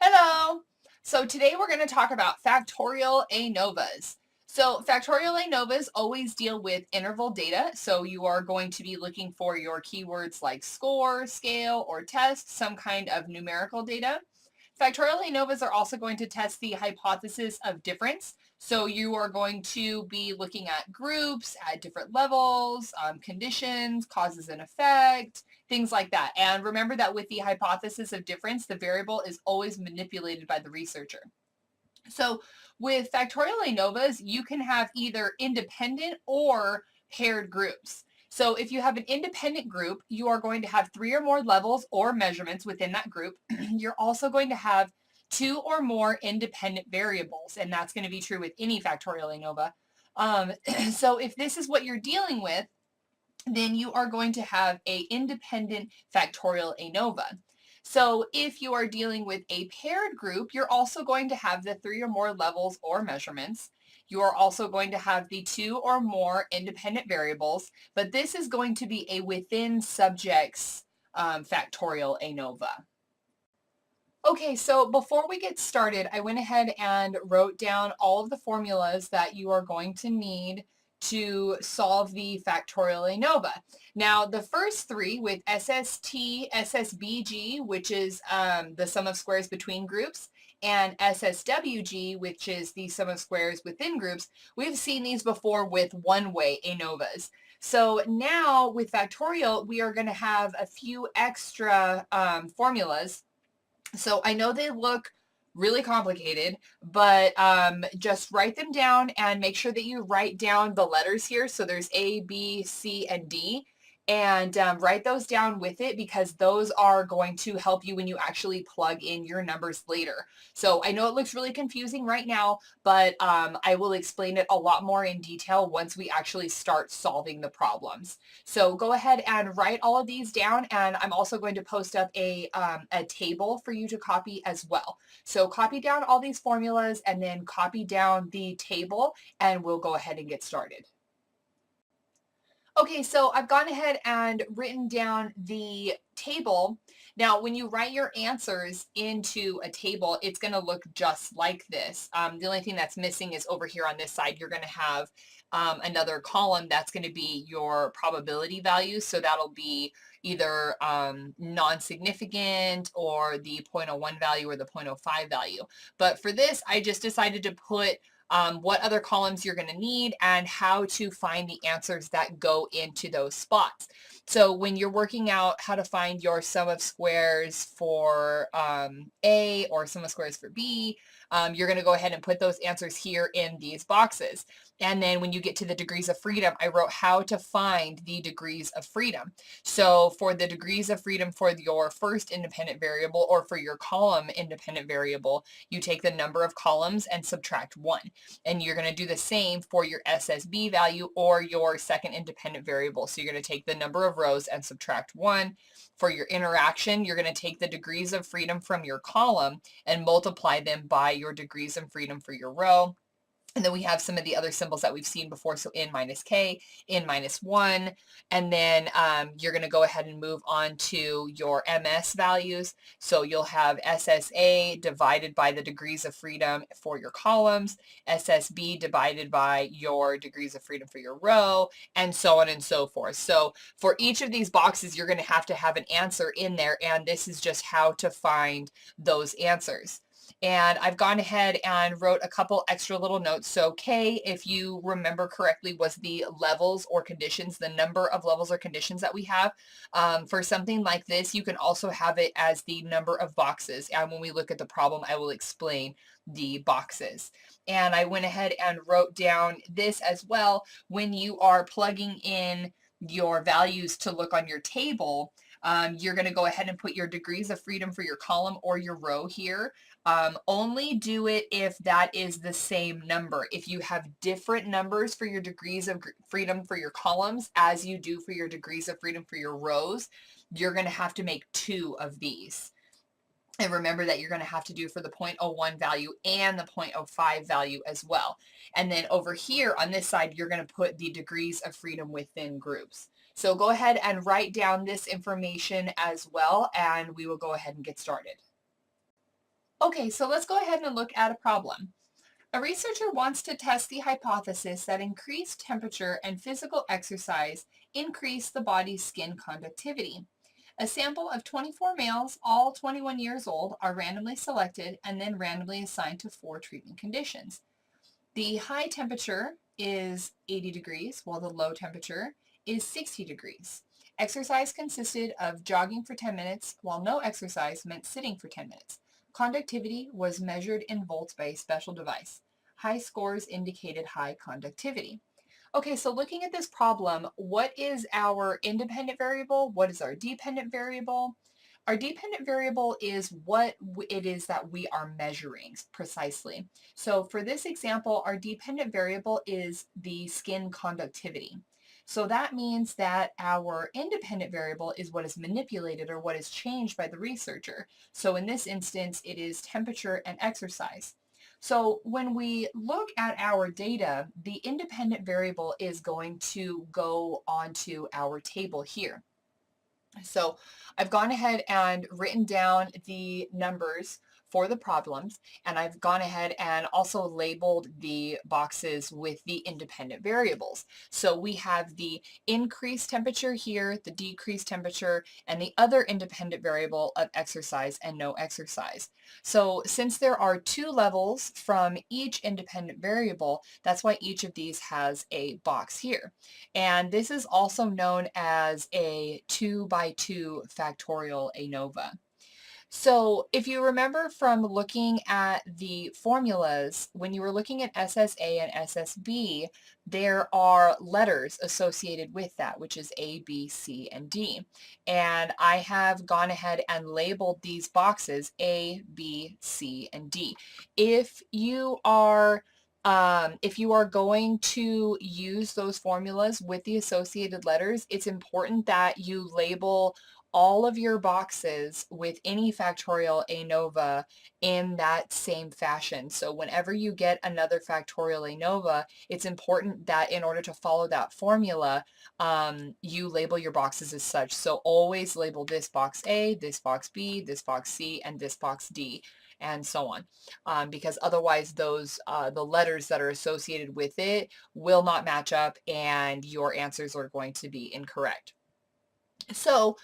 Hello! So today we're going to talk about factorial ANOVAs. So factorial ANOVAs always deal with interval data. So you are going to be looking for your keywords like score, scale, or test, some kind of numerical data. Factorial ANOVAs are also going to test the hypothesis of difference. So you are going to be looking at groups at different levels, conditions, causes and effect, things like that. And remember that with the hypothesis of difference, the variable is always manipulated by the researcher. So with factorial ANOVAs, you can have either independent or paired groups. So if you have an independent group, you are going to have 3 or more levels or measurements within that group. You're also going to have 2 or more independent variables, and that's going to be true with any factorial ANOVA. So if this is what you're dealing with, then you are going to have a independent factorial ANOVA. So if you are dealing with a paired group, you're also going to have the 3 or more levels or measurements. You are also going to have the 2 or more independent variables, but this is going to be a within subjects factorial ANOVA. Okay, so before we get started, I went ahead and wrote down all of the formulas that you are going to need to solve the factorial ANOVA. Now, the first 3 with SST, SSBG, which is the sum of squares between groups, and SSWG, which is the sum of squares within groups, we've seen these before with one-way ANOVAs. So now with factorial, we are going to have a few extra formulas. So I know they look really complicated, but just write them down and make sure that you write down the letters here. So there's A, B, C, and D. And write those down with it because those are going to help you when you actually plug in your numbers later. So I know it looks really confusing right now, but I will explain it a lot more in detail once we actually start solving the problems. So go ahead and write all of these down, and I'm also going to post up a table for you to copy as well. So copy down all these formulas and then copy down the table, and we'll go ahead and get started. Okay, so I've gone ahead and written down the table. Now, when you write your answers into a table, it's going to look just like this. The only thing that's missing is over here on this side, you're going to have another column that's going to be your probability values. So that'll be either non-significant or the 0.01 value or the 0.05 value. But for this, I just decided to put what other columns you're going to need, and how to find the answers that go into those spots. So when you're working out how to find your sum of squares for A or sum of squares for B, you're going to go ahead and put those answers here in these boxes. And then when you get to the degrees of freedom, I wrote how to find the degrees of freedom. So for the degrees of freedom for your first independent variable, or for your column independent variable, you take the number of columns and subtract 1. And you're going to do the same for your SSB value or your second independent variable. So you're going to take the number of rows and subtract 1. For your interaction, you're going to take the degrees of freedom from your column and multiply them by your degrees of freedom for your row. And then we have some of the other symbols that we've seen before. So n minus k, n minus 1. And then you're going to go ahead and move on to your MS values. So you'll have SSA divided by the degrees of freedom for your columns, SSB divided by your degrees of freedom for your row, and so on and so forth. So for each of these boxes, you're going to have an answer in there. And this is just how to find those answers. And I've gone ahead and wrote a couple extra little notes. So K, if you remember correctly, was the levels or conditions, the number of levels or conditions that we have. For something like this, you can also have it as the number of boxes. And when we look at the problem, I will explain the boxes. And I went ahead and wrote down this as well. When you are plugging in your values to look on your table, you're going to go ahead and put your degrees of freedom for your column or your row here. Only do it if that is the same number. If you have different numbers for your degrees of freedom for your columns as you do for your degrees of freedom for your rows, you're going to have to make 2 of these. And remember that you're going to have to do for the 0.01 value and the 0.05 value as well. And then over here on this side, you're going to put the degrees of freedom within groups. So go ahead and write down this information as well, and we will go ahead and get started. Okay, so let's go ahead and look at a problem. A researcher wants to test the hypothesis that increased temperature and physical exercise increase the body's skin conductivity. A sample of 24 males, all 21 years old, are randomly selected and then randomly assigned to 4 treatment conditions. The high temperature is 80 degrees, while the low temperature is 60 degrees. Exercise consisted of jogging for 10 minutes, while no exercise meant sitting for 10 minutes. Conductivity was measured in volts by a special device. High scores indicated high conductivity. Okay, so looking at this problem, what is our independent variable? What is our dependent variable? Our dependent variable is what it is that we are measuring precisely. So for this example, our dependent variable is the skin conductivity. So that means that our independent variable is what is manipulated or what is changed by the researcher. So in this instance, it is temperature and exercise. So when we look at our data, the independent variable is going to go onto our table here. So I've gone ahead and written down the numbers for the problems, and I've gone ahead and also labeled the boxes with the independent variables. So we have the increased temperature here, the decreased temperature, and the other independent variable of exercise and no exercise. So since there are 2 levels from each independent variable, that's why each of these has a box here. And this is also known as a 2 by 2 factorial ANOVA. So if you remember from looking at the formulas, when you were looking at SSA and SSB, there are letters associated with that, which is A, B, C, and D. And I have gone ahead and labeled these boxes A, B, C, and D. If you are going to use those formulas with the associated letters, it's important that you label all of your boxes with any factorial ANOVA in that same fashion. So whenever you get another factorial ANOVA, it's important that in order to follow that formula, you label your boxes as such. So always label this box A, this box B, this box C, and this box D, and so on. Because otherwise the letters that are associated with it will not match up and your answers are going to be incorrect. So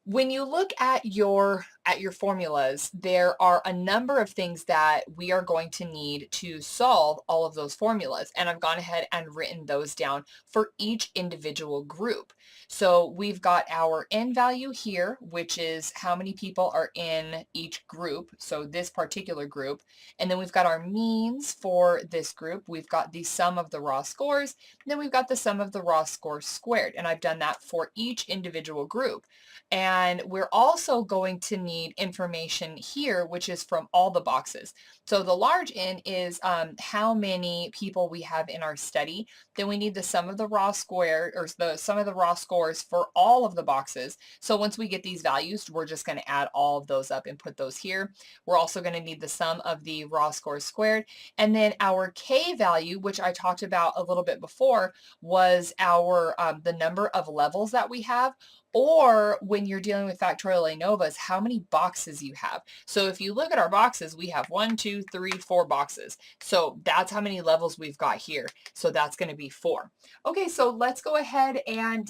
when you look at your formulas, there are a number of things that we are going to need to solve all of those formulas. And I've gone ahead and written those down for each individual group. So we've got our N value here, which is how many people are in each group. So this particular group. And then we've got our means for this group. We've got the sum of the raw scores. Then we've got the sum of the raw scores squared. And I've done that for each individual group. And we're also going to need information here, which is from all the boxes. So the large N is how many people we have in our study. Then we need the sum of the raw square, or the sum of the raw scores for all of the boxes. So once we get these values, we're just going to add all of those up and put those here. We're also going to need the sum of the raw scores squared. And then our K value, which I talked about a little bit before, was our the number of levels that we have. Or when you're dealing with factorial ANOVAs, how many boxes you have. So if you look at our boxes, we have 1, 2, 3, 4 boxes. So that's how many levels we've got here. So that's going to be 4. Okay, so let's go ahead and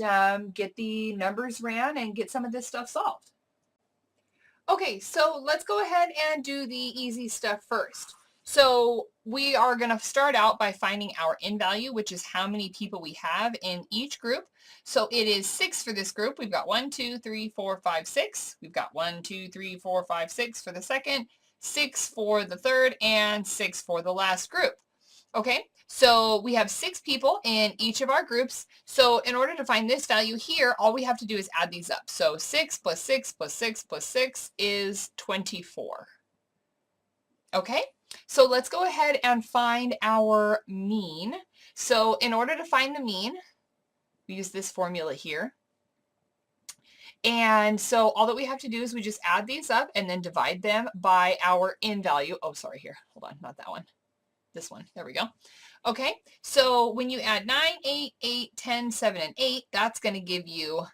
get the numbers ran and get some of this stuff solved. Okay, so let's go ahead and do the easy stuff first. So we are going to start out by finding our N value, which is how many people we have in each group. So it is 6 for this group. We've got 1, 2, 3, 4, 5, 6. We've got 1, 2, 3, 4, 5, 6 for the second, 6 for the third, and 6 for the last group. Okay, so we have 6 people in each of our groups. So in order to find this value here, all we have to do is add these up. So 6 plus 6 plus 6 plus 6 is 24. Okay, so let's go ahead and find our mean. So in order to find the mean, we use this formula here. And so all that we have to do is we just add these up and then divide them by our N value. Oh, sorry, here. Hold on, not that one. This one. There we go. Okay, so when you add 9, 8, 8, 10, 7, and 8, that's going to give you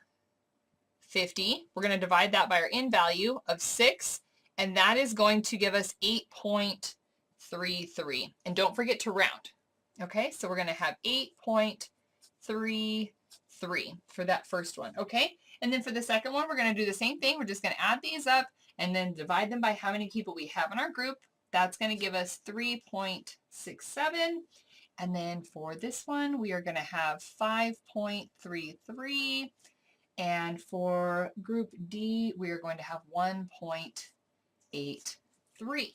50. We're going to divide that by our N value of 6, and that is going to give us 8.33. And don't forget to round. Okay, so we're going to have 8.33 for that first one. Okay, and then for the second one, we're going to do the same thing. We're just going to add these up and then divide them by how many people we have in our group. That's going to give us 3.67. And then for this one, we are going to have 5.33. And for group D, we are going to have 1.83.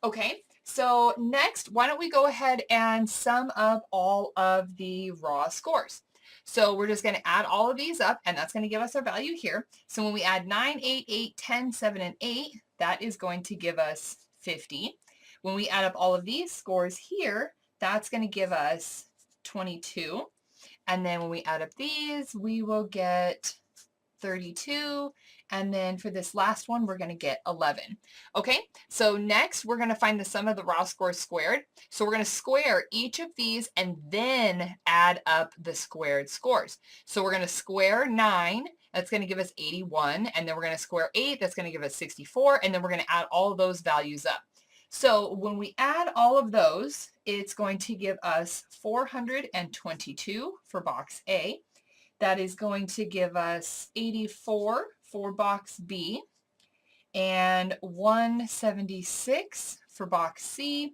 Okay, so next, why don't we go ahead and sum up all of the raw scores. So we're just going to add all of these up, and that's going to give us our value here. So when we add 9, 8, 8, 10, 7, and 8, that is going to give us 50. When we add up all of these scores here, that's going to give us 22. And then when we add up these, we will get 32. And then for this last one, we're going to get 11. Okay, so next we're going to find the sum of the raw scores squared. So we're going to square each of these and then add up the squared scores. So we're going to square 9. That's going to give us 81. And then we're going to square 8. That's going to give us 64. And then we're going to add all of those values up. So when we add all of those, it's going to give us 422 for box A. That is going to give us 84 for box B and 176 for box C,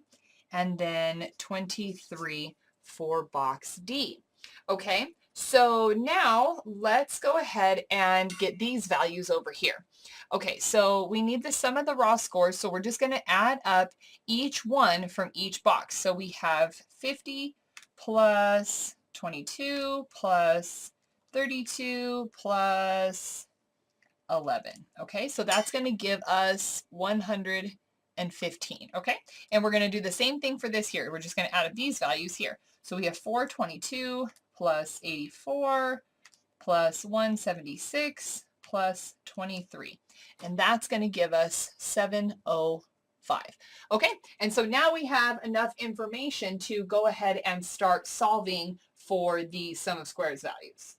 and then 23 for box D. Okay, so now let's go ahead and get these values over here. Okay, so we need the sum of the raw scores, so we're just going to add up each one from each box. So we have 50 plus 22 plus 32 plus 11. Okay, so that's going to give us 115. Okay, and we're going to do the same thing for this here. We're just going to add up these values here. So we have 422 plus 84 plus 176 plus 23. And that's going to give us 705. Okay, and so now we have enough information to go ahead and start solving for the sum of squares values.